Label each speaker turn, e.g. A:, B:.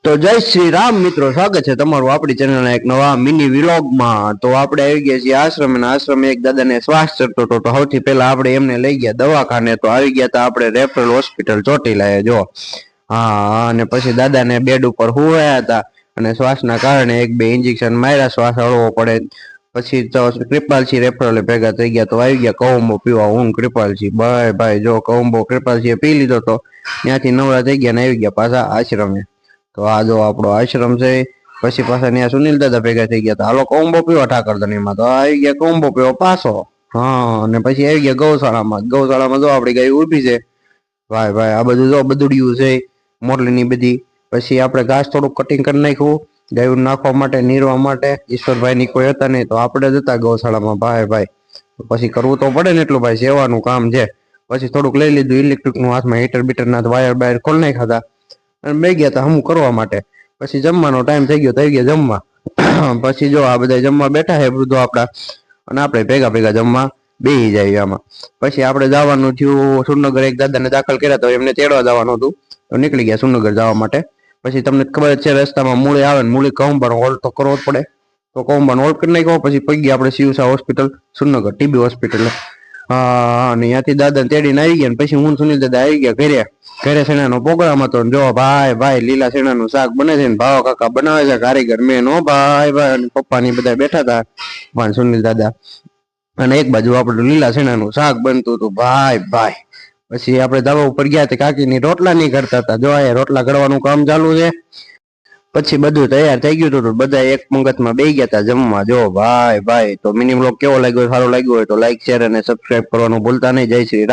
A: તો જય શ્રી રામ મિત્રો, સ્વાગત છે તમારું આપણી ચેનલના એક નવા મિની વિલોગમાં। તો આપણે આવી ગયા છીએ આશ્રમ, અને આશ્રમે એક દાદાને શ્વાસ ચડતો હતો, તો સૌથી પહેલા આપણે એમને લઈ ગયા દવાખાને। તો આવી ગયા હતા આપણે રેફરલ હોસ્પિટલ ચોટીલાએ, જો હા। અને પછી દાદાને બેડ ઉપર હુવાયા હતા, અને શ્વાસના કારણે એક બે ઇન્જેક્શન માર્યા, શ્વાસ હળવો પડે। પછી તો કૃપાલસિંહ રેફરલે ભેગા થઈ ગયા, તો આવી ગયા કૌંબો પીવા હું કૃપાલસિંહ ભાઈ જો કૌંબો કૃપાલસિંહે પી લીધો, તો ત્યાંથી નવરા થઈ ગયા ને આવી ગયા પાછા આશ્રમે। તો આ જો આપણો આશ્રમ છે। પછી પાછા ત્યાં સુનિલ દાદા ભેગા થઈ ગયા, હાલો કૌંબો પીવા ઠાકર ધણીમાં। તો આવી ગયા કૌંબો પીવા પાછો, હા। અને પછી આવી ગયા ગૌશાળામાં જો આપણી ગાય ઊભી છે ભાઈ આ બધું જો બધુડિયું છે મોરલીની બધી। પછી આપણે ઘાસ થોડુંક કટિંગ કરી નાખ્યું ગાયું નાખવા માટે, નીરવા માટે। ઈશ્વરભાઈ ની કોઈ હતા નહીં, તો આપણે જ હતા ગૌશાળામાં ભાઈ। પછી કરવું તો પડે ને એટલું ભાઈ, સેવાનું કામ છે। પછી થોડુંક લઈ લીધું ઇલેક્ટ્રિક નું હાથમાં, હીટર બીટર ના વાયર બાયર ખોલી નાખ્યા હતા, અને બે ગયા હતા હમું કરવા માટે। પછી જમવાનો ટાઈમ થઈ ગયો, થઈ ગયા જમવા। પછી જો આ બધા જમવા બેઠા છે વૃદ્ધો આપડા, અને આપણે ભેગા જમવા બેસી જાય આમાં। પછી આપણે જવાનું થયું સુરનગર, એક દાદાને દાખલ કર્યા, તો એમને તેડવા જવાનું હતું, તો નીકળી ગયા સુરનગર જવા માટે। પછી તમને ખબર જ છે રસ્તામાં મૂળી આવે ને, મૂળી કૌંબાનો હોલ્ડ તો કરવો જ પડે, તો કૌંબાનો હોલ્ડ કરી નાખ્યો। પછી પગી આપણે શિવસા હોસ્પિટલ સુરનગર, ટીબી હોસ્પિટલ, હા। અને ત્યાંથી દાદાને તેડીને આવી ગયા, પછી હું સુનિલ દાદા આવી ગયા ઘરે શેણાનો પ્રોગ્રામ હતો, જો ભાઈ લીલા શેણાનું શાક બને છે, ને ભાવ કાકા બનાવે છે, કારીગર મેન હો ભાઈ। અને પપ્પા ની બધા બેઠા હતા પણ સુનિલ દાદા, અને એક બાજુ આપણું લીલા શેણાનું શાક બનતું હતું ભાઈ। પછી આપણે ધાબા ઉપર ગયા, કાકીની રોટલા નહીં કરતા હતા, જો આ રોટલા કરવાનું કામ ચાલુ છે। પછી બધું તૈયાર થઈ ગયું હતું, બધા એક પંગતમાં બેસી ગયા હતા જમવા, જો ભાઈ। તો મિની બ્લોગ કેવો લાગ્યો, સારો લાગ્યો હોય તો લાઈક શેર અને સબસ્ક્રાઇબ કરવાનું ભૂલતા નહીં। જય શ્રી રામ।